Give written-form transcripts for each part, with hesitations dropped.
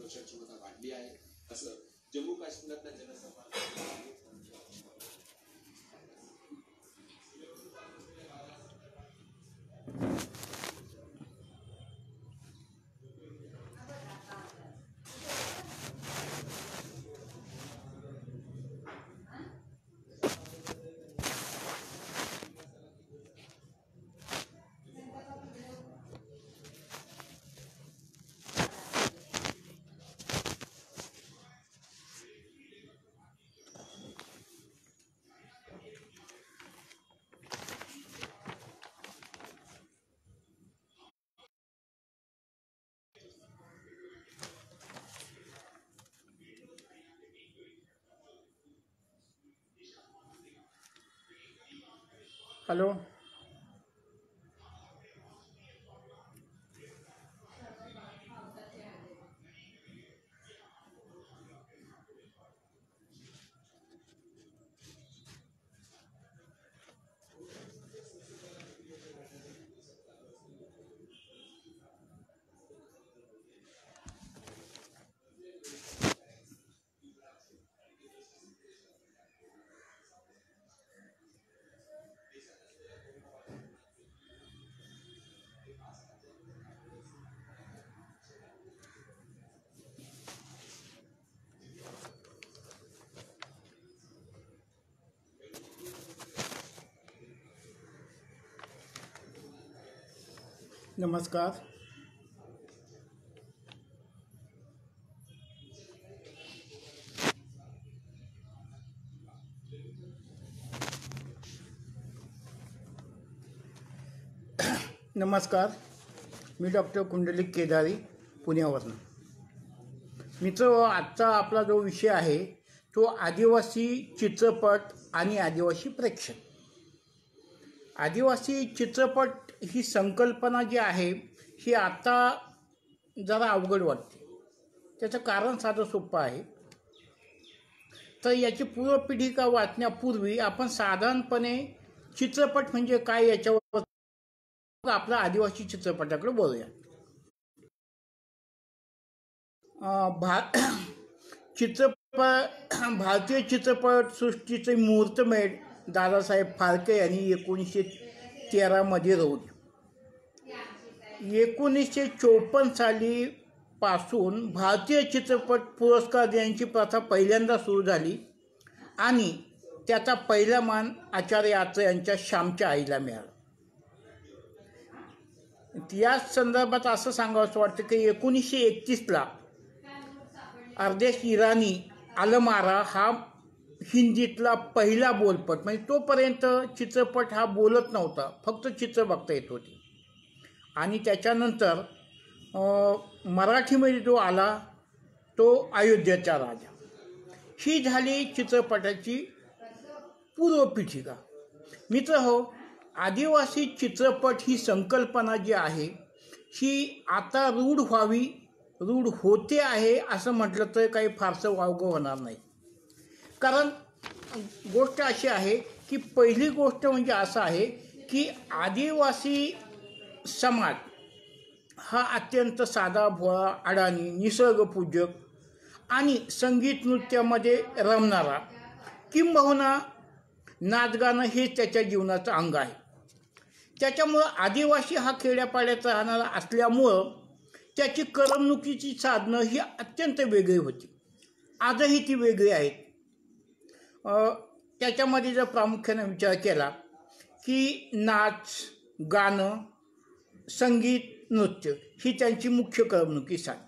पक्षाची मतं वाढली आहे असं जम्मू काश्मीरातल्या जनसभा हॅलो नमस्कार. नमस्कार, मी डॉक्टर कुंडलिक केदारी पुण्यावरून. मित्र, आजचा आपला जो विषय आहे तो आदिवासी चित्रपट आणि आदिवासी प्रेक्षण. आदिवासी चित्रपट ही संकल्पना जी आहे ही आता जरा अवघड वाटते. त्याचं कारण साधं सोपं आहे. तर याची पूर्वपीठिका वाचण्यापूर्वी आपण साधारणपणे चित्रपट म्हणजे काय याच्यावर आपला आदिवासी चित्रपटाकडे बोलूया. भारतीय चित्रपट सृष्टीचे मुहूर्तमेढ दादासाहेब फाळके यांनी 1913 रोवली. 1954 साली पासून भारतीय चित्रपट पुरस्कार देण्याची प्रथा पहिल्यांदा सुरू झाली आणि त्याचा पहिला मान आचार्य आत्रे यांच्या श्यामच्या आईला मिळाला. या संदर्भात असं सांगावंसं वाटतं की 1931ला अर्देश इराणी अलमारा हा हिंदीतला पहिला बोलपट, म्हणजे तोपर्यंत चित्रपट हा बोलत नव्हता, फक्त चित्र बघता येत होती. आणि त्याच्यानंतर मराठीमध्ये जो आला तो अयोध्येचा राजा. ही झाली चित्रपटाची पूर्वपीठिका. मित्र हो, आदिवासी चित्रपट ही संकल्पना जी आहे ही आता रूढ होते आहे असं म्हटलं तर काही फारसं वावगं होणार नाही. कारण गोष्ट अशी आहे की पहिली गोष्ट म्हणजे असं आहे की आदिवासी समाज हा अत्यंत साधा भोळा, अडाणी, निसर्गपूजक आणि संगीत नृत्यामध्ये रमणारा, किंबहुना नाचगाणं हे त्याच्या जीवनाचं अंग आहे. त्याच्यामुळं आदिवासी हा खेड्यापाड्यात राहणारा असल्यामुळं त्याची करमणुकीची साधनं ही अत्यंत वेगळी होती. आजही ती वेगळी आहेत. त्याच्यामध्ये जर प्रामुख्याने विचार केला की नाच, गाणं, संगीत, नृत्य ही त्यांची मुख्य करमणुकी साधनं.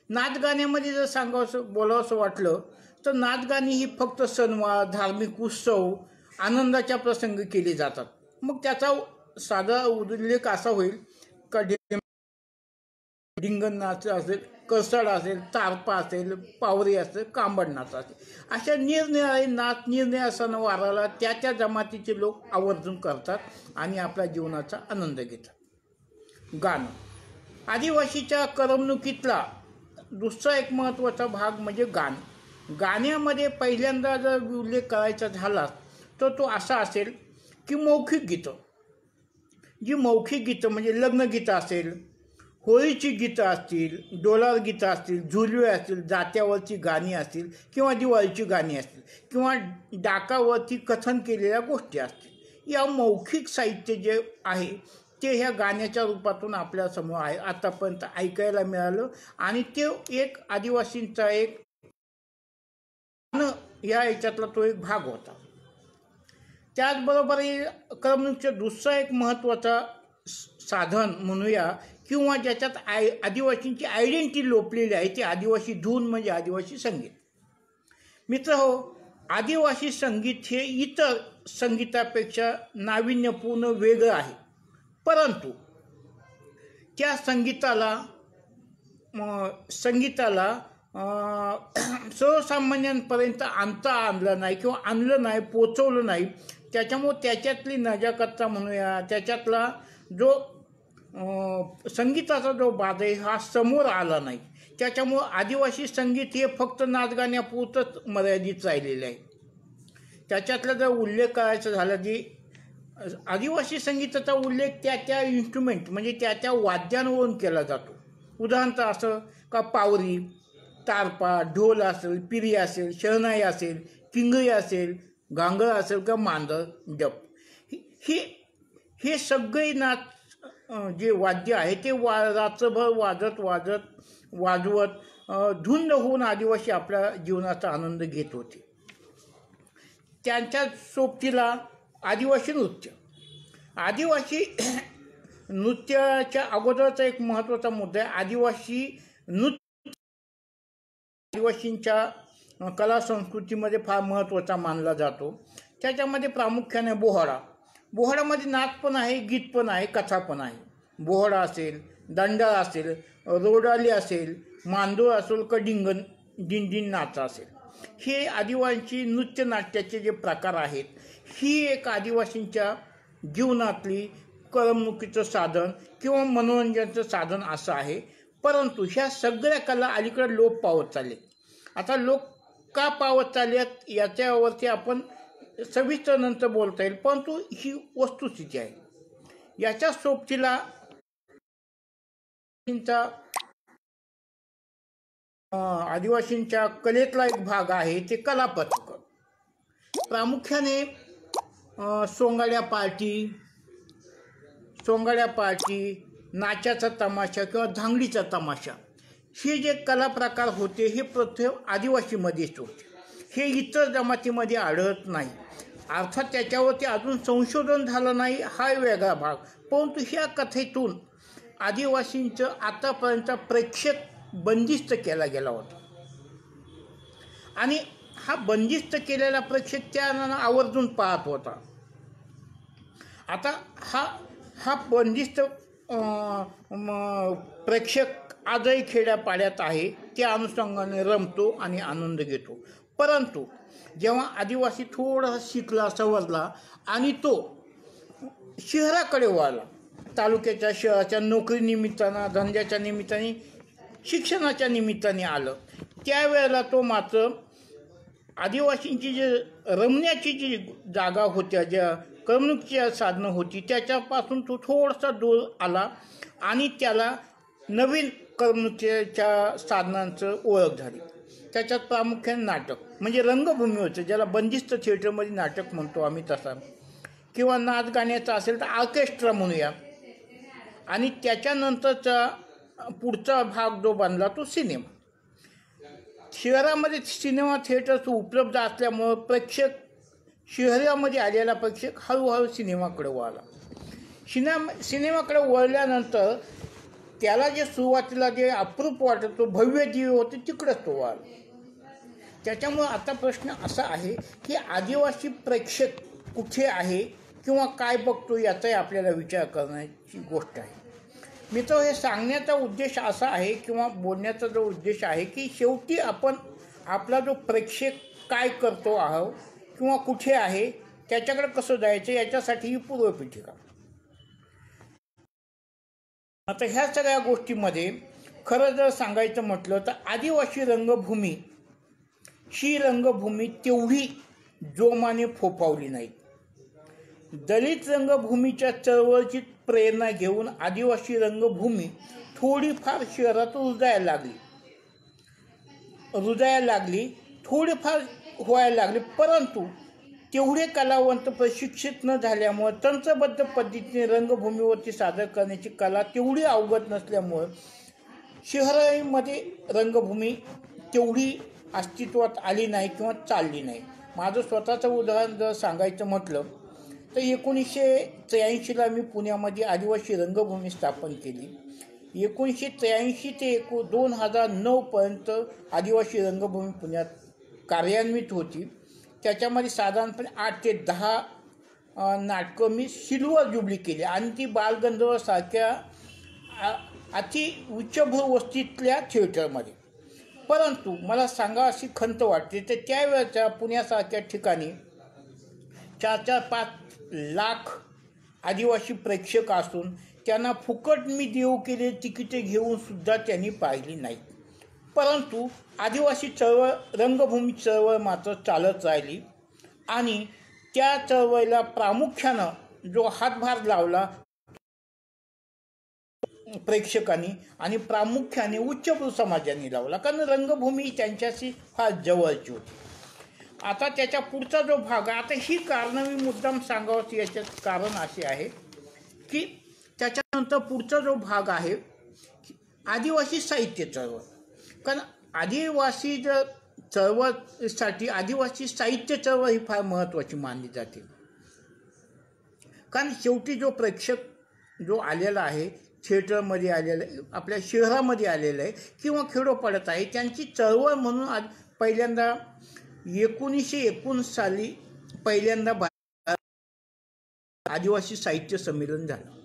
नाचगाण्यामध्ये जर बोलावंसं वाटलं तर नाचगाणी ही फक्त सणवार, धार्मिक उत्सव, आनंदाच्या प्रसंगी केली जातात. मग त्याचा साधा उल्लेख असा होईल का ढिंगण नाच असेल, करसाड असेल, तारपा असेल, पावरी असेल, कांबड नाच असेल, अशा निरनिराळे नाच निरनिराळ्या सणवाराला त्या जमातीचे लोक आवर्जून करतात आणि आपल्या जीवनाचा आनंद घेतात. गाणं आदिवासीच्या करमणुकीतला दुसरा एक महत्त्वाचा भाग म्हणजे गाणं. गाण्यामध्ये पहिल्यांदा जर उल्लेख करायचा झाला तर तो असा असेल की मौखिक गीतं. जी मौखिक गीतं म्हणजे लग्नगीतं असेल, होळीची गीतं असतील, डोलार गीतं असतील, झुलवे असतील, जात्यावरची गाणी असतील किंवा दिवाळीची गाणी असतील किंवा डाकावरती कथन केलेल्या गोष्टी असतील, या मौखिक साहित्य जे आहे ते ह्या गाण्याच्या रूपातून आपल्यासमोर आहे आतापर्यंत ऐकायला मिळालं. आणि ते एक आदिवासींचा एक या याच्यातला तो एक भाग होता. त्याचबरोबर करमणुकीचं दुसरा एक महत्त्वाचा साधन म्हणूया किंवा ज्याच्यात आदिवासींची आयडेंटिटी लोपलेली आहे ते आदिवासी धून म्हणजे आदिवासी संगीत. मित्रहो, आदिवासी संगीत हे इतर संगीतापेक्षा नाविन्यपूर्ण वेगळं आहे, परंतु त्या संगीताला सर्वसामान्यांपर्यंत आणता आणलं नाही किंवा आणलं नाही, पोचवलं नाही. त्याच्यामुळे त्याच्यातली नजाकतचा म्हणूया, त्याच्यातला जो संगीताचा जो बाज आहे हा समोर आला नाही. त्याच्यामुळं आदिवासी संगीत हे फक्त नाचगाण्यापुरतंच मर्यादित राहिलेलं आहे. त्याच्यातला जर उल्लेख करायचा झाला की आदिवासी संगीताचा उल्लेख त्या इन्स्ट्रुमेंट म्हणजे त्या वाद्यांवरून केला जातो. उदाहरणार्थ असं का पावरी, तारपा, ढोल असेल, पिरी असेल, शहनाई असेल, किंगळी असेल, घांगड असेल का मांदर, डप, हे सगळे नाच जे वाद्य आहे ते रात्रभर वाजवत धुंद होऊन आदिवासी आपल्या जीवनाचा आनंद घेत होते. त्यांच्या सोबतीला आदिवासी नृत्याच्या अगोदरचा एक महत्त्वाचा मुद्दा आहे. आदिवासींच्या कला संस्कृतीमध्ये फार महत्त्वाचा मानला जातो. त्याच्यामध्ये प्रामुख्याने बोहाडामध्ये नाच पण आहे, गीत पण आहे, कथा पण आहे. बोहाडा असेल, दंडाळ असेल, रोडाली असेल, मांदूळ असेल का दिंडीन नाच असेल, हे आदिवासी नृत्य नाट्याचे जे प्रकार आहेत, ही एक आदिवासींच्या जीवनातली करमणुकीचं साधन किंवा मनोरंजनाचं साधन असं आहे. परंतु ह्या सगळ्या कला अलीकडे लोप पावत चालले. आता लोक का पावत चालल्यात याच्यावरती आपण सविस्तर नंतर बोलता येईल, परंतु ही वस्तुस्थिती आहे. याच्या सोबतीला आदिवासींच्या कलेतला एक भाग आहे ते कलापथक. प्रामुख्याने सोंगाड्या पार्टी, नाचाचा तमाशा किंवा धांगडीचा तमाशा, हे जे कला प्रकार होते हे प्रथम आदिवासीमध्येच होते. हे इतर जमातीमध्ये आढळत नाही. अर्थात त्याच्यावरती अजून संशोधन झालं नाही, हा वेगळा भाग. परंतु ह्या कथेतून आदिवासींचं आतापर्यंत प्रेक्षक बंदिस्त केला गेला होता आणि हा बंदिस्त केलेला प्रेक्षक त्यानं आवर्जून पाहत होता. आता हा बंदिस्त प्रेक्षक आजही खेड्यापाड्यात आहे, त्या अनुषंगाने रमतो आणि आनंद घेतो. परंतु जेव्हा आदिवासी थोडा शिकला, सवरला आणि तो शहराकडे वळला, तालुक्याच्या शहराच्या नोकरीनिमित्तानं, धंद्याच्या निमित्ताने, शिक्षणाच्या निमित्ताने आलं, त्यावेळेला तो मात्र आदिवासींची जे रमण्याची जी जागा होत्या, ज्या करमणुकीच्या साधनं होती, त्याच्यापासून तो थोडासा दूर आला आणि त्याला नवीन करमणुकीच्या साधनांचं ओळख झाली. त्याच्यात प्रामुख्याने नाटक म्हणजे रंगभूमी होतं, ज्याला बंदिस्त थिएटरमध्ये नाटक म्हणतो आम्ही तसा, किंवा नाच गाण्याचा असेल तर ऑर्केस्ट्रा म्हणूया. आणि त्याच्यानंतरचा पुढचा भाग जो बनला तो सिनेमा. शहरामध्ये सिनेमा थिएटर्स उपलब्ध असल्यामुळं प्रेक्षक, शहरामध्ये आलेला प्रेक्षक हळूहळू सिनेमाकडे वळला. सिनेमाकडे वळल्यानंतर त्याला जे सुरुवातीला जे अप्रूप वाटत, तो भव्य दिव्य होते, तिकडंच तो वळला. त्याच्यामुळं आता प्रश्न असा आहे की आदिवासी प्रेक्षक कुठे आहे किंवा काय बघतो याचाही आपल्याला विचार करण्याची गोष्ट आहे. मित्र, हे सांगण्याचा उद्देश असा आहे किंवा बोलण्याचा जो उद्देश आहे की शेवटी आपण आपला जो प्रेक्षक काय करतो आहोत किंवा कुठे आहे त्याच्याकडे कसं जायचं याच्यासाठी ही पूर्वपीठिका. आता ह्या सगळ्या गोष्टीमध्ये खरं जर सांगायचं म्हटलं तर आदिवासी रंगभूमी ही रंगभूमी तेवढी जोमाने फोफावली नाही. दलित रंगभूमीच्या चळवळीची प्रेरणा घेऊन आदिवासी रंगभूमी थोडीफार शहरात रुजायला लागली थोडीफार व्हायला लागली, परंतु तेवढे कलावंत प्रशिक्षित न झाल्यामुळे तंत्रबद्ध पद्धतीने रंगभूमीवरती सादर करण्याची कला तेवढी अवगत नसल्यामुळं शहरामध्ये रंगभूमी तेवढी अस्तित्वात आली नाही किंवा चालली नाही. माझं स्वतःचं उदाहरण जर सांगायचं म्हटलं तर 1983ला मी पुण्यामध्ये आदिवासी रंगभूमी स्थापन केली. 1983 ते 2009पर्यंत आदिवासी रंगभूमी पुण्यात कार्यान्वित होती. त्याच्यामध्ये साधारणपणे 8 ते 10 नाटकं मी सिल्वर ज्युबली केली आणि ती बालगंधर्वसारख्या अति उच्चभ्रू वस्तीतल्या थिएटरमध्ये. परंतु मला सांगा अशी खंत वाटते तर त्यावेळेच्या पुण्यासारख्या ठिकाणी 4-5 लाख आदिवासी प्रेक्षक असून त्यांना फुकट मी देऊ केले तिकिटे घेऊन सुद्धा त्यांनी पाहिली नाही. परंतु आदिवासी चळवळ रंगभूमी चळवळ मात्र चालत राहिली आणि त्या चळवळीला प्रामुख्यानं जो हातभार लावला प्रेक्षकांनी आणि प्रामुख्याने उच्चभ्रू समाजाने लावला, कारण रंगभूमी त्यांच्याशी फार जवळची होती. आता त्याच्या पुढचा जो भाग आहे, आता ही कारणं मी मुद्दाम सांगावं याच्यात कारण असे आहे की त्याच्यानंतर पुढचा जो भाग आहे आदिवासी साहित्य चळवळ. कारण आदिवासी चळवळीसाठी आदिवासी साहित्य चळवळ ही फार महत्त्वाची मानली जाते. कारण शेवटी जो प्रेक्षक जो आलेला आहे थिएटरमध्ये आलेलं आहे, आपल्या शहरामध्ये आलेलं आहे किंवा खेडोपाड्यात आहे, त्यांची चळवळ म्हणून पहिल्यांदा 1919 साली पहिल्यांदा आदिवासी साहित्य संमेलन झालं.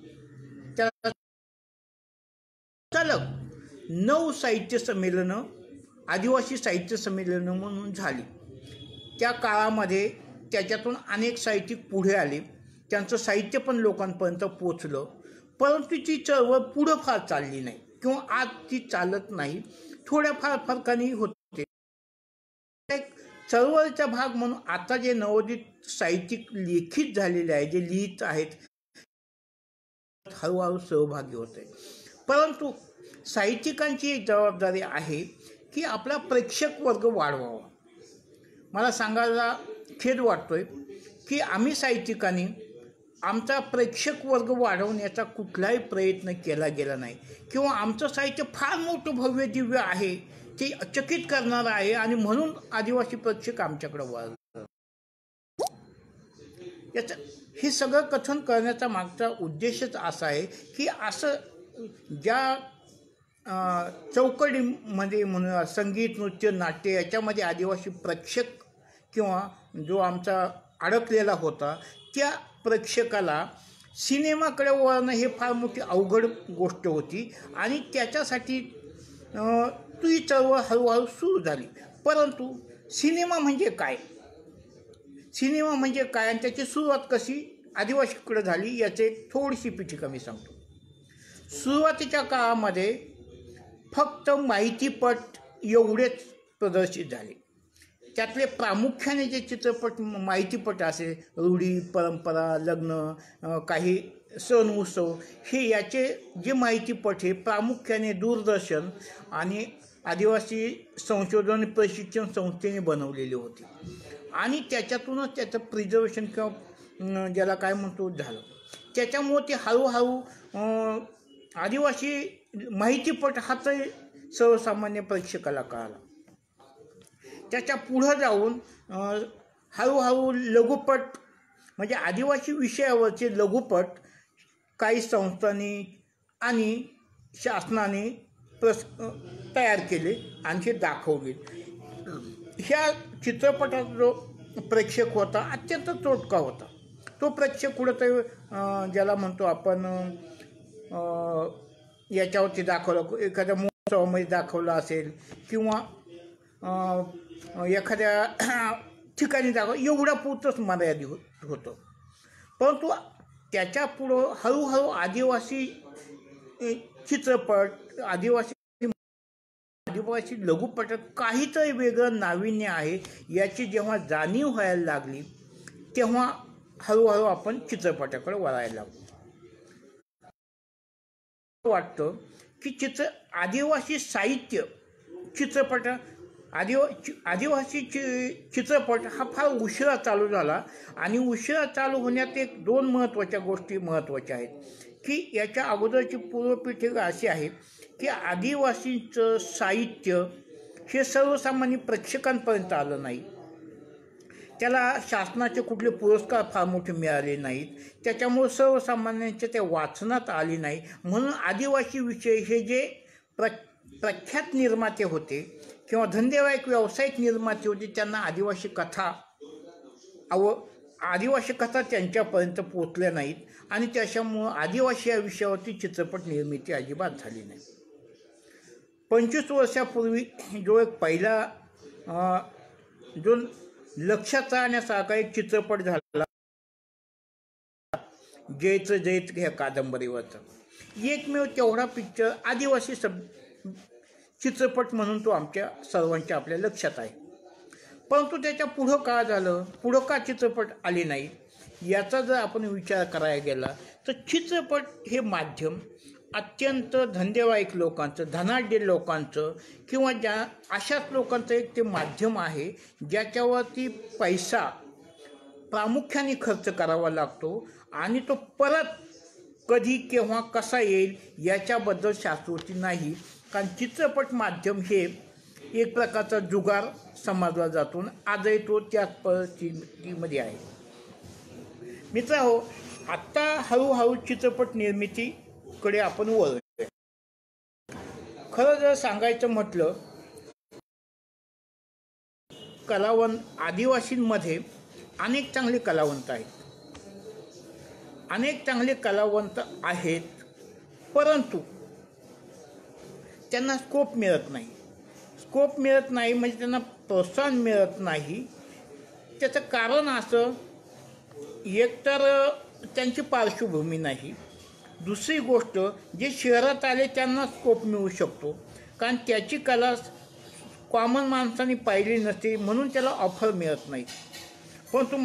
त्याला सलग 9 साहित्य संमेलनं आदिवासी साहित्य संमेलनं म्हणून झाली. त्या काळामध्ये त्याच्यातून अनेक साहित्यिक पुढे आले, त्यांचं साहित्य पण लोकांपर्यंत पोचलं. परंतु ती चळवळ पुढं फार चालली नाही किंवा आज ती चालत नाही, थोड्याफार फरकाने होते. एक चळवळीचा भाग म्हणून आता जे नवोदित साहित्यिक लिखित झालेले आहे, जे लिहित आहेत, हळूहळू सहभागी होते. परंतु साहित्यिकांची एक जबाबदारी आहे की आपला प्रेक्षक वर्ग वाढवावा. मला सांगायला खेद वाटतोय की आम्ही साहित्यिकांनी आमचा प्रेक्षक वर्ग वाढवण्याचा कुठलाही प्रयत्न केला गेला नाही किंवा आमचं साहित्य फार मोठं भव्य दिव्य आहे, ते चकित करणारं आहे आणि म्हणून आदिवासी प्रेक्षक आमच्याकडे वळतात. याचं हे सगळं कथन करण्याचा मागचा उद्देशच असा आहे की असं ज्या चौकटीमध्ये म्हणून संगीत नृत्य नाट्य याच्यामध्ये आदिवासी प्रेक्षक किंवा जो आमचा अडकलेला होता त्या प्रेक्षकाला सिनेमाकडे वळणं हे फार मोठी अवघड गोष्ट होती आणि त्याच्यासाठी ती चळवळ हळूहळू सुरू झाली. परंतु सिनेमा म्हणजे काय, सिनेमा म्हणजे काय आणि त्याची सुरुवात कशी आदिवासीकडे झाली याची थोडीशी पीठिका मी सांगतो. सुरुवातीच्या काळामध्ये फक्त माहितीपट एवढेच प्रदर्शित झाले. त्यातले प्रामुख्याने जे चित्रपट माहितीपट असे रूढी परंपरा लग्न काही सण उत्सव हे याचे जे माहितीपट हे प्रामुख्याने दूरदर्शन आणि आदिवासी संशोधन प्रशिक्षण संस्थेने बनवलेले होते आणि त्याच्यातूनच त्याचं प्रिझर्वेशन किंवा ज्याला काय म्हणतो झालं. त्याच्यामुळं ते हळूहळू आदिवासी माहितीपट हाच सर्वसामान्य प्रेक्षकाला कळाला. त्याच्या पुढं जाऊन हळूहळू लघुपट म्हणजे आदिवासी विषयावरचे लघुपट काही संस्थांनी आणि शासनाने तयार केले आणि ते दाखवले. ह्या चित्रपटाचा जो प्रेक्षक होता अत्यंत तोटका होता. तो प्रेक्षक कुठंतरी ज्याला म्हणतो आपण याच्यावरती दाखवलं, एखाद्या महोत्सवामध्ये दाखवलं असेल किंवा एखाद्या ठिकाणी दाखवलं, एवढ्या पुरतंच मर्यादित होतं. परंतु त्याच्या पुढं हळूहळू आदिवासी चित्रपट आदिवासी लघुपटात काहीतरी वेगळं नाविन्य आहे याची जेव्हा जाणीव व्हायला लागली तेव्हा हळूहळू आपण चित्रपटाकडे वळायला लागलो. वाटतं की आदिवासी साहित्य चित्रपट आदिवासी चित्रपट हा फार उशिरा चालू झाला आणि उशिरा चालू होण्यात एक दोन महत्त्वाच्या गोष्टी महत्त्वाच्या आहेत की याच्या अगोदरची पूर्वपीठिका अशी आहे की आदिवासींचं साहित्य हे सर्वसामान्य प्रेक्षकांपर्यंत आलं नाही. त्याला शासनाचे कुठले पुरस्कार फार मोठे मिळाले नाहीत, त्याच्यामुळे सर्वसामान्यांच्या त्या वाचनात आली नाही. म्हणून आदिवासी विषय हे जे प्रख्यात निर्माते होते किंवा धंदेवाईक व्यावसायिक निर्माते होते त्यांना आदिवासी कथा त्यांच्यापर्यंत पोचल्या नाहीत आणि त्याच्यामुळं आदिवासी या विषयावरती चित्रपट निर्मिती अजिबात झाली नाही. 25 वर्षापूर्वी जो एक पहिला जो लक्षात राहण्यासारखा एक चित्रपट झाला जयचं जयत ह्या कादंबरीवरचा एकमेव तेवढा पिक्चर आदिवासी चित्रपट म्हणून तो आमच्या सर्वांच्या आपल्या लक्षात आहे. परंतु त्याच्या पुढं का झालं, पुढं का चित्रपट आले नाही याचा जर आपण विचार करायला गेला तर चित्रपट हे माध्यम अत्यंत धंदेवाईक लोकांचं, धनाढ्य लोकांचं किंवा अशाच लोकांचं एक ते माध्यम आहे ज्याच्यावरती पैसा प्रामुख्याने खर्च करावा लागतो आणि तो परत कधी केव्हा कसा येईल याच्याबद्दल शास्त्रोक्ती नाही. कारण चित्रपट माध्यम हे एक प्रकारचा जुगार समजला जातो, आजही तो त्याच परिस्थितीमध्ये आहे. मित्रांनो, आत्ता हळूहळू चित्रपट निर्मितीकडे आपण वळतोय. खरं जर सांगायचं म्हटलं, आदिवासींमध्ये अनेक चांगले कलावंत आहेत, परंतु त्यांना स्कोप मिळत नाही म्हणजे त्यांना प्रोत्साहन मिळत नाही. त्याचं कारण असं, एकतर त्यांची पार्श्वभूमी नाही, दुसरी गोष्ट जे शहरात आले त्यांना स्कोप मिळू शकतो कारण त्याची कला कॉमन माणसाने पाहिली नसते म्हणून त्याला ऑफर मिळत नाही. परंतु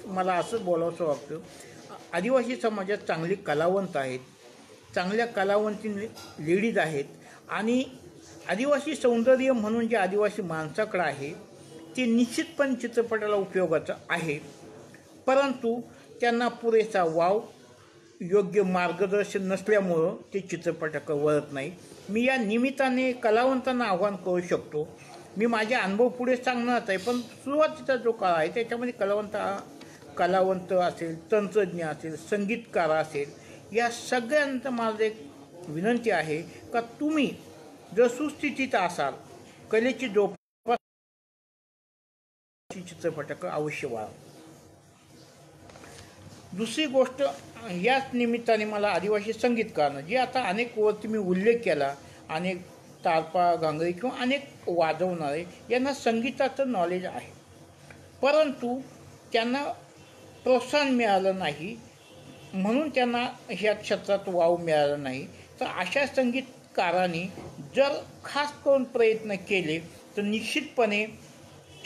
मला असं बोलावंसं वाटतं, आदिवासी समाजात चांगली कलावंत आहेत, चांगल्या कलावंती लेडीज आहेत आणि आदिवासी सौंदर्य म्हणून जे आदिवासी माणसाकडं आहे ते निश्चितपणे चित्रपटाला उपयोगाचं आहे. परंतु त्यांना पुरेसा वाव, योग्य मार्गदर्शन नसल्यामुळं ते चित्रपटाकडे वळत नाही. मी या निमित्ताने कलावंतांना आव्हान करू शकतो, मी माझे अनुभव पुढे सांगणार आहे, पण सुरुवातीचा जो काळ आहे त्याच्यामध्ये कलावंत असेल, तंत्रज्ञ असेल, संगीतकार असेल, या सगळ्यांचं माझं एक विनंती आहे का तुम्ही जर सुस्थितीत असाल, कलेची जोपासना चित्रपटाकडे अवश्य वळा. दुसरी गोष्ट, याच निमित्ताने मला आदिवासी संगीतकारांना जे आता अनेक वरती मी उल्लेख केला, अनेक तारपा, घांगरी किंवा अनेक वाजवणारे, यांना संगीताचं नॉलेज आहे परंतु त्यांना प्रोत्साहन मिळालं नाही म्हणून त्यांना ह्या क्षेत्रात वाव मिळाला नाही. तर अशा संगीतकारांनी जर खास करून प्रयत्न केले तर निश्चितपणे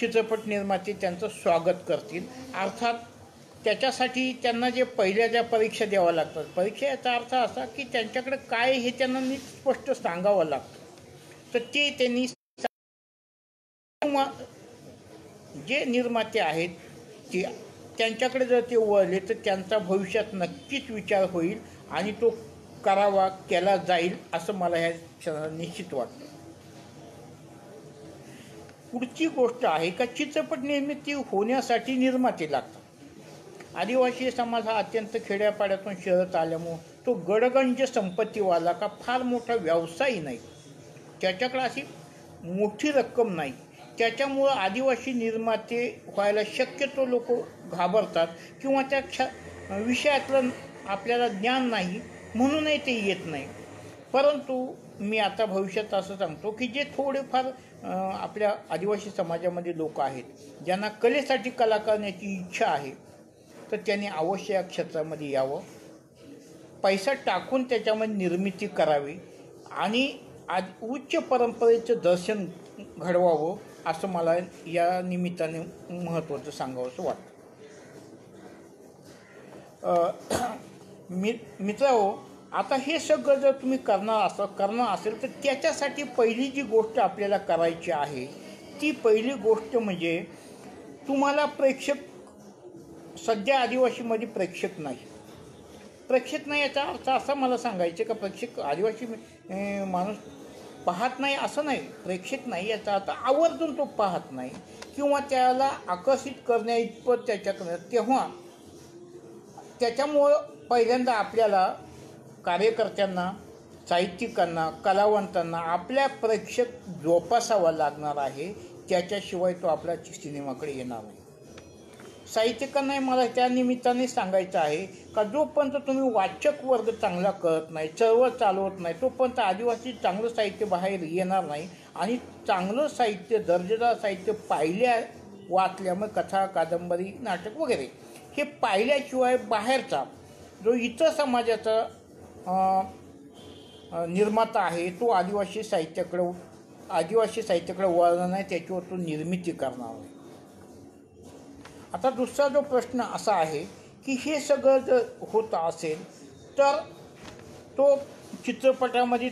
चित्रपट निर्माते त्यांचं स्वागत करतील. अर्थात त्याच्यासाठी त्यांना जे पहिल्या ज्या परीक्षा द्याव्या लागतात, परीक्षा याचा अर्थ असा की त्यांच्याकडे काय हे त्यांना नीट स्पष्ट सांगावं लागतं, तर ते त्यांनी जे निर्माते आहेत ते त्यांच्याकडे जर ते वळले तर त्यांचा भविष्यात नक्कीच विचार होईल आणि तो केला जाईल असं मला ह्या क्षणाला निश्चित वाटतं. पुढची गोष्ट आहे का चित्रपट निर्मिती होण्यासाठी निर्माते लागतात. आदिवासी समाज हा अत्यंत खेड्यापाड्यातून शहरात आल्यामुळं तो गडगंज संपत्तीवाला का फार मोठा व्यवसायी नाही, त्याच्याकडे अशी मोठी रक्कम नाही, त्याच्यामुळं आदिवासी निर्माते व्हायला शक्यतो लोक घाबरतात किंवा त्या विषयातलं आपल्याला ज्ञान नाही म्हणूनही ते येत नाही. परंतु मी आता भविष्यात असं सांगतो की जे थोडेफार आपल्या आदिवासी समाजामध्ये लोक आहेत ज्यांना कलेसाठी कला करण्याची इच्छा आहे तर त्यांनी अवश्य या क्षेत्रामध्ये यावं, पैसा टाकून त्याच्यामध्ये निर्मिती करावी आणि उच्च परंपरेचं दर्शन घडवावं असं मला या निमित्ताने महत्त्वाचं सांगावंसं वाटतं. मित्रांनो, आता हे सगळं जर तुम्ही करणार असेल तर त्याच्यासाठी पहिली जी गोष्ट आपल्याला करायची आहे ती पहिली गोष्ट म्हणजे तुम्हाला सध्या आदिवासीमध्ये प्रेक्षक नाही याचा अर्थ असा मला सांगायचं का आदिवासी माणूस पाहत नाही असं नाही. प्रेक्षक नाही याचा अर्थ आवर्जून तो पाहत नाही किंवा त्याला आकर्षित करण्या इतपत त्याच्याकडे. तेव्हा त्याच्यामुळं पहिल्यांदा आपल्याला कार्यकर्त्यांना, साहित्यिकांना, कलावंतांना आपल्या प्रेक्षक जोपासावा लागणार आहे. त्याच्याशिवाय तो आपल्या सिनेमाकडे येणार नाही. साहित्यिकांनाही मला त्या निमित्ताने सांगायचं आहे का जोपर्यंत तुम्ही वाचक वर्ग चांगला करत नाही, चळवळ चालवत नाही, तोपर्यंत आदिवासी चांगलं साहित्य बाहेर येणार नाही. आणि चांगलं साहित्य, दर्जेदार साहित्य वाचल्यामुळे कथा, कादंबरी, नाटक वगैरे हे पाहिल्याशिवाय बाहेरचा जो इतर समाजाचा निर्माता आहे तो आदिवासी साहित्याकडे वळणार नाही, त्याच्यावर तो निर्मिती करणार नाही. आता दुसरा जो प्रश्न असा आहे की हे सगळं जर होत असेल तर तो चित्रपटामध्ये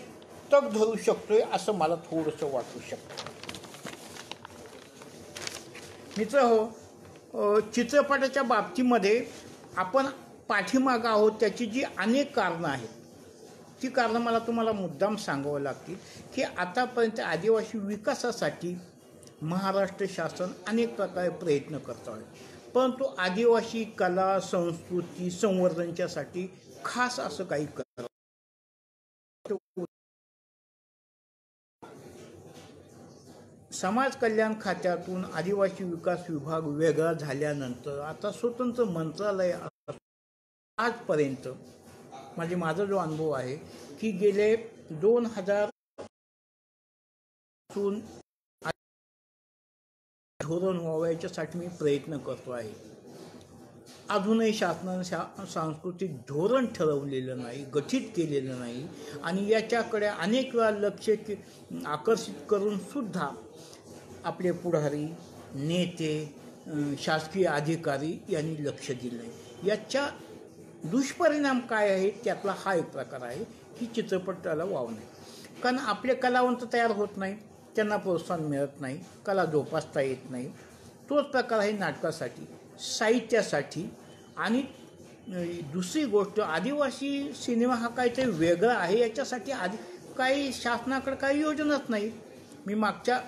तग धरू शकतोय असं मला थोडंसं वाटू शकतं. मित्रहो, चित्रपटाच्या बाबतीमध्ये आपण पाठीमागं आहोत त्याची जी अनेक कारणं आहेत ती कारणं मला तुम्हाला मुद्दाम सांगावं लागतील की आतापर्यंत आदिवासी विकासासाठी महाराष्ट्र शासन अनेक प्रकारे प्रयत्न करत आहे, परंतु आदिवासी कला, संस्कृती संवर्धनासाठी खास असं काही करत. समाज कल्याण खात्यातून आदिवासी विकास विभाग वेगळा झाल्यानंतर आता स्वतंत्र मंत्रालय आजपर्यंत माझा जो अनुभव आहे की गेले 2000 धोरण व्हावं याच्यासाठी मी प्रयत्न करतो आहे. अजूनही शासनाने सांस्कृतिक धोरण ठरवलेलं नाही, गठीत केलेलं नाही आणि याच्याकडे अनेक वेळा लक्ष आकर्षित करून सुद्धा आपले पुढारी, नेते, शासकीय अधिकारी यांनी लक्ष दिलं नाही. याच्या दुष्परिणाम काय आहे त्यातला हा एक प्रकार आहे की चित्रपटाला वाव नाही. कारण आपले कलावंत तयार होत नाही, त्यांना प्रोत्साहन मिळत नाही, कला जोपासता येत नाही. तोच प्रकार आहे नाटकासाठी, साहित्यासाठी. आणि दुसरी गोष्ट आदिवासी सिनेमा हा काहीतरी वेगळा आहे याच्यासाठी काही शासनाकडे काही योजनाच नाही. मी मागच्या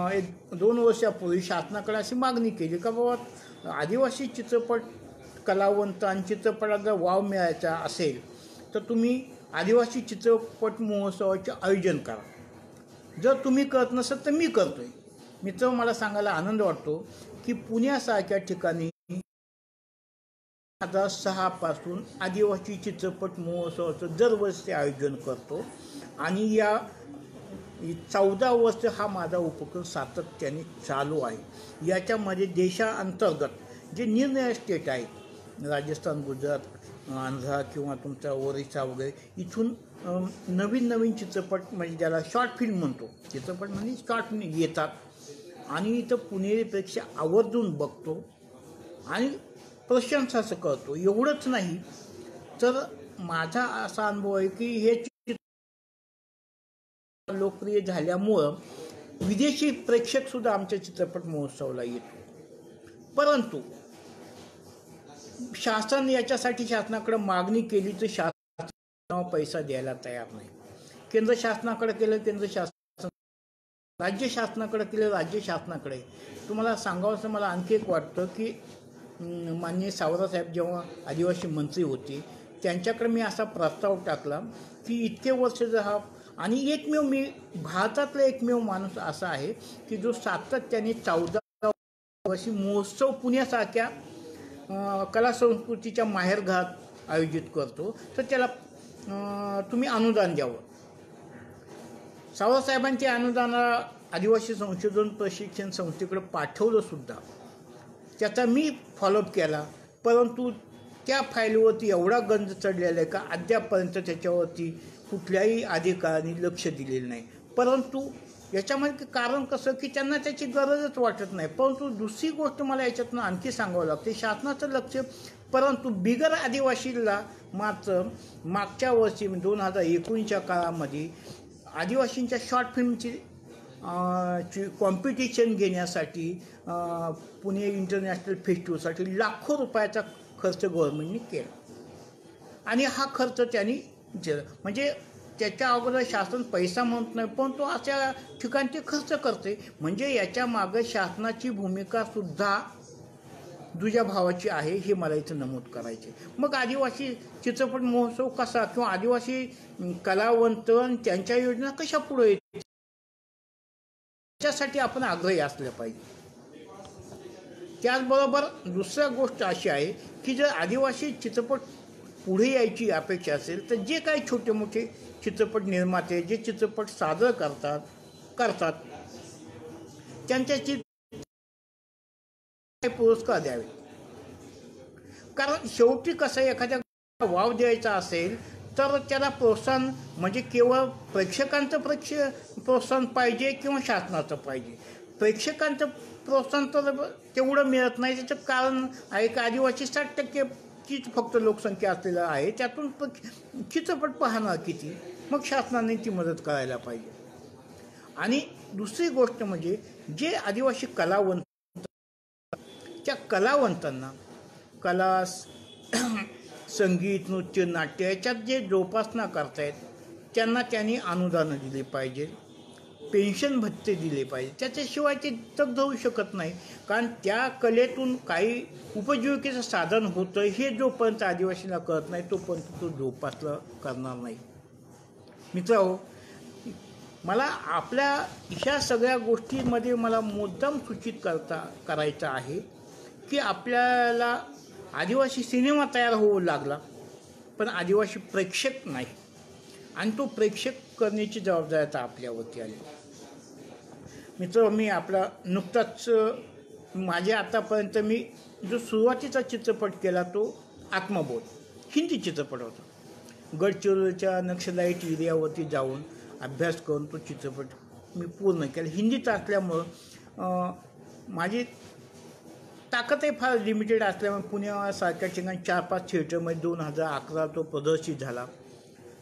1-2 वर्षापूर्वी शासनाकडे अशी मागणी केली का बाबा आदिवासी चित्रपट कलावंत आणि चित्रपटाला जर वाव मिळायचा असेल तर तुम्ही आदिवासी चित्रपट महोत्सवाचे आयोजन करा. जर तुम्ही करत नसेल तर मी करतोय. मित्र, मला सांगायला आनंद वाटतो की पुण्यासारख्या ठिकाणी 2006 पासून आदिवासी चित्रपट महोत्सवाचं दरवर्षी आयोजन करतो आणि या 14 वर्ष हा माझा उपक्रम सातत्याने चालू आहे. याच्यामध्ये देशांतर्गत जे निरनिराळे स्टेट आहेत, राजस्थान, गुजरात, आंध्रा किंवा तुमचा ओरिसा वगैरे, इथून नवीन चित्रपट म्हणजे ज्याला शॉर्ट फिल्म म्हणतो, चित्रपट म्हणजे शॉर्ट फिल्म येतात आणि इथं पुणेरीपेक्षा आवर्जून बघतो आणि प्रशंसाच करतो. एवढंच नाही तर माझा असा अनुभव आहे की हे लोकप्रिय झाल्यामुळं विदेशी प्रेक्षकसुद्धा आमच्या चित्रपट महोत्सवाला येतो. परंतु शासन याच्यासाठी शासनाकडे मागणी केली तर शासन पैसा द्यायला तयार नाही. केंद्र शासनाकडे केलं केंद्र शासन, राज्य शासनाकडे केलं राज्य शासनाकडे. तुम्हाला सांगावं असं मला आणखी एक वाटतं की माननीय सावरासाहेब जेव्हा आदिवासी मंत्री होते त्यांच्याकडे मी असा प्रस्ताव टाकला की इतके वर्ष जर हा, आणि मी भारतातला एकमेव माणूस असा आहे की जो सातत्याने 14 आदिवासी महोत्सव पुण्यासारख्या कला संस्कृतीच्या माहेरघरात आयोजित करतो, तर त्याला तुम्ही अनुदान द्यावं. सावरसाहेबांच्या अनुदानाला आदिवासी संशोधन प्रशिक्षण संस्थेकडे पाठवलं सुद्धा, त्याचा मी फॉलोअप केला, परंतु त्या फाईलवरती एवढा गंज चढलेला आहे का अद्यापपर्यंत त्याच्यावरती कुठल्याही अधिकाऱ्यांनी लक्ष दिलेलं नाही. परंतु याच्यामध्ये कारण कसं की त्यांना त्याची गरजच वाटत नाही. परंतु दुसरी गोष्ट मला याच्यातनं आणखी सांगावं लागते, शासनाचं लक्ष परंतु बिगर आदिवासीला मात्र मागच्या वर्षी 2019च्या काळामध्ये आदिवासींच्या शॉर्ट फिल्मची कॉम्पिटिशन घेण्यासाठी पुणे इंटरनॅशनल फेस्टिवलसाठी लाखो रुपयाचा खर्च गव्हर्नमेंटने केला आणि हा खर्च त्यांनी म्हणजे त्याच्या अगोदर शासन पैसा म्हणत नाही पण तो अशा ठिकाणी ते खर्च करते म्हणजे याच्या मागे शासनाची भूमिका सुद्धा तुझ्या भावाची आहे हे मला इथं नमूद करायचे. मग आदिवासी चित्रपट महोत्सव कसा किंवा आदिवासी कलावंत त्यांच्या योजना कशा पुढे येतील त्याच्यासाठी आपण आग्रही असलं पाहिजे. त्याचबरोबर दुसरी गोष्ट अशी आहे की जर आदिवासी चित्रपट पुढे यायची अपेक्षा असेल तर जे काही छोटे मोठे चित्रपट निर्माते जे चित्रपट सादर करतात त्यांच्याची पुरस्कार द्यावे. कारण शेवटी कसं एखाद्या वाव द्यायचा असेल तर त्याला प्रोत्साहन म्हणजे केवळ प्रेक्षकांचं प्रोत्साहन पाहिजे किंवा शासनाचं पाहिजे. प्रेक्षकांचं प्रोत्साहन तर तेवढं मिळत नाही. त्याचं कारण आहे की आदिवासी 60%चीच फक्त लोकसंख्या असलेला आहे. त्यातून चित्रपट पाहणार किती. मग शासनाने ती मदत करायला पाहिजे. आणि दुसरी गोष्ट म्हणजे जे आदिवासी कलावंत त्या कलावंतांना कला संगीत नृत्य नाट्य याच्यात जे जोपासना करतायत त्यांनी अनुदानं दिली पाहिजे. पेन्शन भत्ते दिले पाहिजे. त्याच्याशिवाय ते तग धरू शकत नाही. कारण त्या कलेतून काही उपजीविकेचं साधन होतं हे जोपर्यंत आदिवासीला कळत नाही तोपर्यंत तो जोपासला करणार नाही. मित्रांनो मला आपल्या ह्या सगळ्या गोष्टींमध्ये मला मुद्दाम सूचित करायचं आहे की आपल्याला आदिवासी सिनेमा तयार होऊ लागला पण आदिवासी प्रेक्षक नाही आणि तो प्रेक्षक करण्याची जबाबदारी आता आपल्यावरती आली. मित्र मी आपला नुकताच माझ्या आतापर्यंत मी जो सुरुवातीचा चित्रपट केला तो आत्मबोध हिंदी चित्रपट होता. गडचिरोलीच्या नक्षलाईट एरियावरती जाऊन अभ्यास करून तो चित्रपट मी पूर्ण केला. हिंदीत असल्यामुळं माझी ताकदही फार लिमिटेड असल्यामुळे पुण्यासारख्या ठिकाणी 4-5 थिएटरमध्ये 2011 तो प्रदर्शित झाला.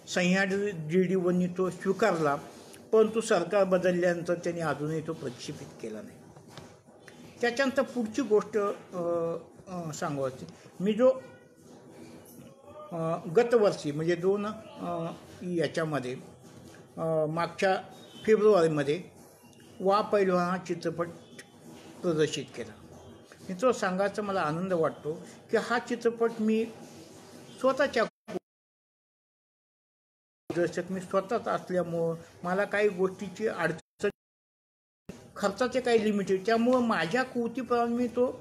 सह्याद्री DD1नी तो स्वीकारला परंतु सरकार बदलल्यानंतर त्यांनी अजूनही तो प्रक्षेपित केला नाही. त्याच्यानंतर पुढची गोष्ट सांगायची मी जो गतवर्षी म्हणजे याच्यामध्ये मागच्या फेब्रुवारीमध्ये वा पैलवान हा चित्रपट प्रदर्शित केला. मित्र सांगायचा मला आनंद वाटतो की हा चित्रपट मी स्वतःच्या दर्शक मी स्वतःच असल्यामुळं मला काही गोष्टीची अडचण खर्चाचे काही लिमिटेड त्यामुळं माझ्या कृतीप्रमाणे मी तो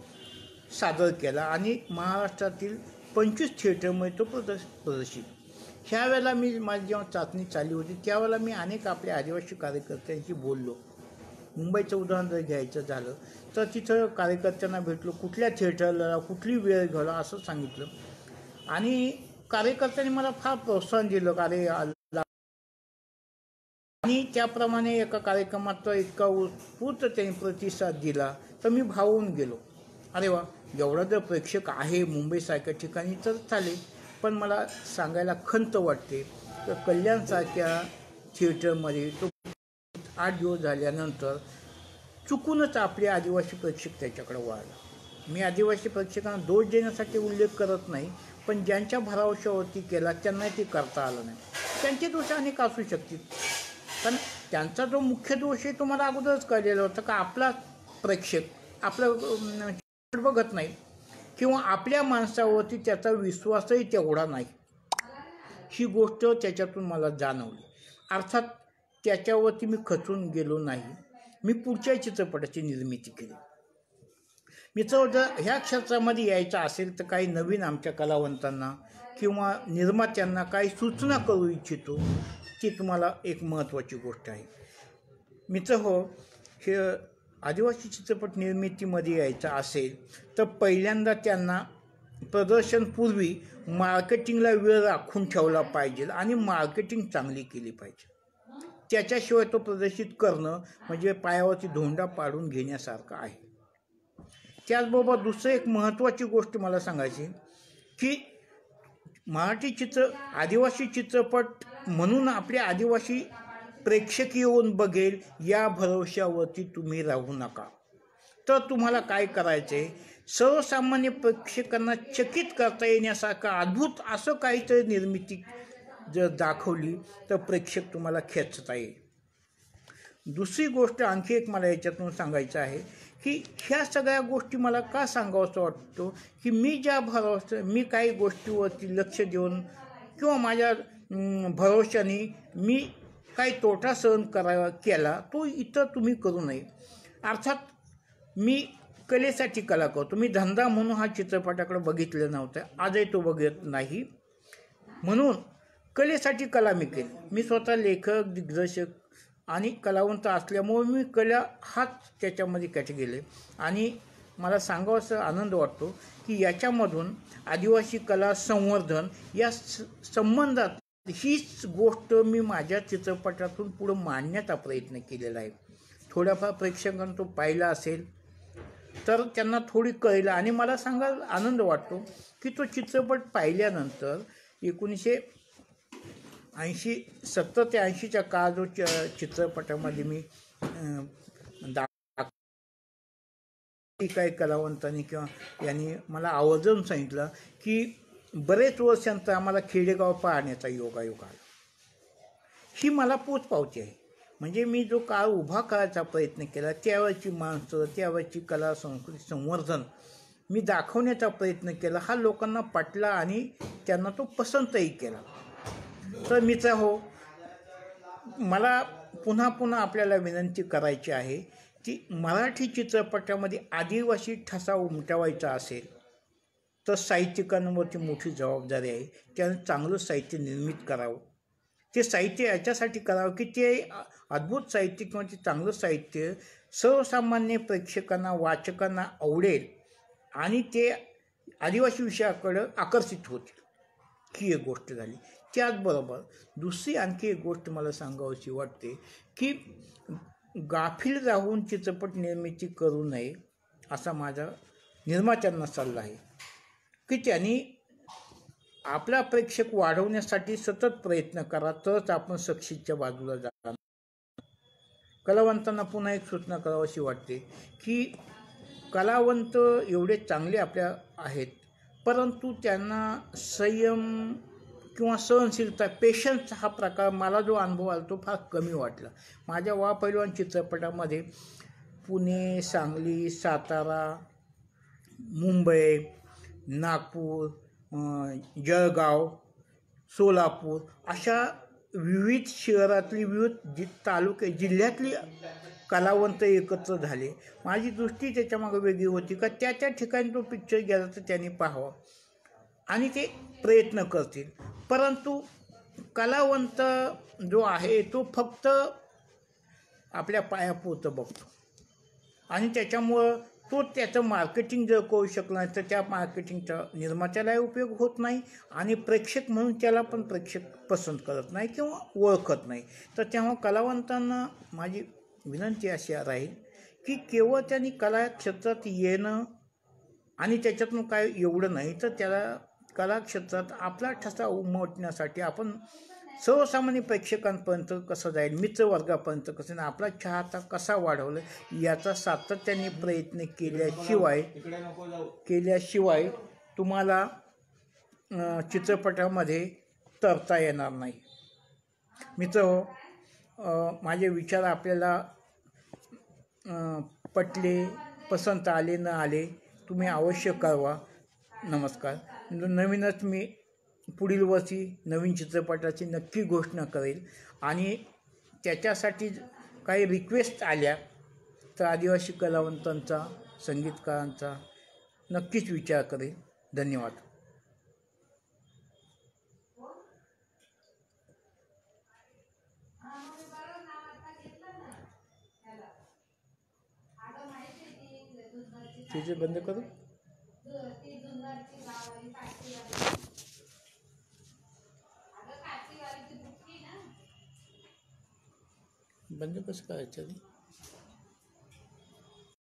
सादर केला आणि महाराष्ट्रातील 25 थिएटरमध्ये तो प्रदर्शित. ह्यावेळेला माझी जेव्हा चाचणी चालली होती त्यावेळेला मी अनेक आपल्या आदिवासी कार्यकर्त्यांशी बोललो. मुंबईचं उदाहरण जर घ्यायचं झालं तर तिथं कार्यकर्त्यांना भेटलो कुठल्या थिएटरला कुठली वेळ घाला असं सांगितलं आणि कार्यकर्त्यांनी मला फार प्रोत्साहन दिलं. आणि त्याप्रमाणे एका कार्यक्रमाचा इतका उत्स्फूर्त त्यांनी प्रतिसाद दिला तर मी भावून गेलो. अरे वा एवढा जर प्रेक्षक आहे मुंबईसारख्या ठिकाणी तर चालेल. पण मला सांगायला खंत वाटते तर कल्याणसारख्या थिएटरमध्ये तो 8 दिवस झाल्यानंतर चुकूनच आपले आदिवासी प्रेक्षक त्याच्याकडे वळाला. मी आदिवासी प्रेक्षकांना दोष देण्यासाठी उल्लेख करत नाही पण ज्यांच्या भरवशावरती केला त्यांना ते करता आलं नाही. त्यांचे दोष अनेक असू शकतील पण त्यांचा जो मुख्य दोष आहे तुम्हाला अगोदरच कळलेला होता का आपला प्रेक्षक आपलं बघत नाही किंवा आपल्या माणसावरती त्याचा विश्वासही तेवढा नाही. ही गोष्ट त्याच्यातून मला जाणवली. अर्थात त्याच्यावरती मी खचून गेलो नाही. मी पुढच्या चित्रपटाची निर्मिती केली. मित्र जर ह्या क्षेत्रामध्ये यायचं असेल तर काही नवीन आमच्या कलावंतांना किंवा निर्मात्यांना काही सूचना करू इच्छितो. ती तुम्हाला एक महत्त्वाची गोष्ट आहे. मित्र हो हे आदिवासी चित्रपट निर्मितीमध्ये यायचं असेल तर पहिल्यांदा त्यांना प्रदर्शनपूर्वी मार्केटिंगला वेळ राखून ठेवला पाहिजे आणि मार्केटिंग चांगली केली पाहिजे. त्याच्याशिवाय तो प्रदर्शित करणं म्हणजे पायावरती धोंडा पाडून घेण्यासारखं आहे. त्याचबरोबर दुसरं एक महत्त्वाची गोष्ट मला सांगायची की आदिवासी चित्रपट म्हणून आपले आदिवासी प्रेक्षक येऊन बघेल या भरवशावरती तुम्ही राहू नका. तर तुम्हाला काय करायचं आहे, सर्वसामान्य प्रेक्षकांना चकित करता येण्यासारखं अद्भुत असं काहीतरी निर्मिती जर दाखवली तर प्रेक्षक तुम्हाला खेचता येईल. दुसरी गोष्ट आणखी एक मला याच्यातून सांगायचं आहे की ह्या सगळ्या गोष्टी मला का सांगावंसं वाटतो की मी काही गोष्टीवरती लक्ष देऊन किंवा माझ्या भरोशाने मी काही तोटा सहन केला तो इतर तुम्ही करू नये. अर्थात मी कलेसाठी कला करतो, मी धंदा म्हणून हा चित्रपटाकडे बघितलं नव्हतं, आजही तो बघत नाही. म्हणून कलेसाठी कला मी केली. मी स्वतः लेखक, दिग्दर्शक आणि कलावंत असल्यामुळे मी कला हाच त्याच्यामध्ये कॅटेगरी आणि मला सांगावासा आनंद वाटतो की याच्यामधून आदिवासी कला संवर्धन या संबंधात हीच गोष्ट मी माझ्या चित्रपटातून पुढं मांडण्याचा प्रयत्न केलेला आहे. थोड्याफार प्रेक्षकांना तो पाहिला असेल तर त्यांना थोडी कळेल आणि मला सांगायला आनंद वाटतो की तो चित्रपट पाहिल्यानंतर 1970 ते 80च्या काळ जो चित्रपटामध्ये मी काही कलावंतांनी किंवा यांनी मला आवर्जून सांगितलं की बरेच वर्षांतर आम्हाला खेडेगाव पाहण्याचा योगायोग आला. ही मला पोचपावती आहे. म्हणजे मी जो काळ उभा करायचा प्रयत्न केला त्यावेळची माणसं, त्यावेळची कला संस्कृती संवर्धन मी दाखवण्याचा प्रयत्न केला. हा लोकांना पटला आणि त्यांना तो पसंतही केला. तर मित्रहो, मला पुन्हा पुन्हा आपल्याला विनंती करायची आहे की मराठी चित्रपटामध्ये आदिवासी ठसा उमटवायचा असेल तर साहित्यिकांवरती मोठी जबाबदारी आहे. त्यानं चांगलं साहित्य निर्मित करावं. ते साहित्य याच्यासाठी करावं की ते अद्भुत साहित्य किंवा ते चांगलं साहित्य सर्वसामान्य प्रेक्षकांना, वाचकांना आवडेल आणि ते आदिवासी विषयाकडं आकर्षित होतील. ही एक गोष्ट झाली. त्याचबरोबर दुसरी आणखी एक गोष्ट मला सांगावीशी वाटते की गाफील राहून चित्रपट निर्मिती करू नये असा माझा निर्मात्यांना सल्ला आहे की त्यांनी आपला प्रेक्षक वाढवण्यासाठी सतत प्रयत्न करा, तरच आपण सक्सेसच्या बाजूला जाणार. कलावंतांना पुन्हा एक सूचना करावीशी वाटते की कलावंत एवढे चांगले आपल्या आहेत, परंतु त्यांना संयम किंवा सहनशीलता, पेशन्स हा प्रकार मला जो अनुभव आला तो फार कमी वाटला. माझ्या वा पैलवान चित्रपटामध्ये पुणे, सांगली, सातारा, मुंबई, नागपूर, जळगाव, सोलापूर अशा विविध शहरातली, विविध तालुके, जिल्ह्यातली कलावंत एकत्र झाले. माझी दृष्टी त्याच्यामागे वेगळी होती का त्या ठिकाणी तो पिक्चर गेला तर त्यांनी पाहावा आणि ते प्रयत्न करतील. परंतु कलावंत जो आहे तो फक्त आपल्या पायापुरतं बघतो आणि त्याच्यामुळं तो त्याचं मार्केटिंग जर करू शकला नाही तर त्या मार्केटिंगचा निर्मात्यालाही उपयोग होत नाही आणि प्रेक्षक म्हणून त्याला पण प्रेक्षक पसंत करत नाही किंवा ओळखत नाही. तर तेव्हा कलावंतांना माझी विनंती अशी राहील की केवळ त्यांनी कला क्षेत्रात येणं आणि त्याच्यातून काय एवढं नाही तर त्याला कला क्षेत्रात आपला ठसा उमटण्यासाठी आपण सर्वसामान्य प्रेक्षकांपर्यंत कसं जाईल, मित्रवर्गापर्यंत कसं नाही, आपला चाहता कसा वाढवला याचा सातत्याने प्रयत्न केल्याशिवाय तुम्हाला चित्रपटामध्ये तरता येणार नाही. मित्रहो, माझे विचार आपल्याला पटले, पसंत आले न आले तुम्ही अवश्य कळवा. नमस्कार. नवीनच मी पुढील वर्षी नवीन चित्रपटाची नक्की घोषणा करेल आणि त्याच्यासाठी काही रिक्वेस्ट आल्या तर आदिवासी कलावंतांचा, संगीतकारांचा नक्कीच विचार करेल. धन्यवाद. तिथे बंद करू. बंद कसं करायचं?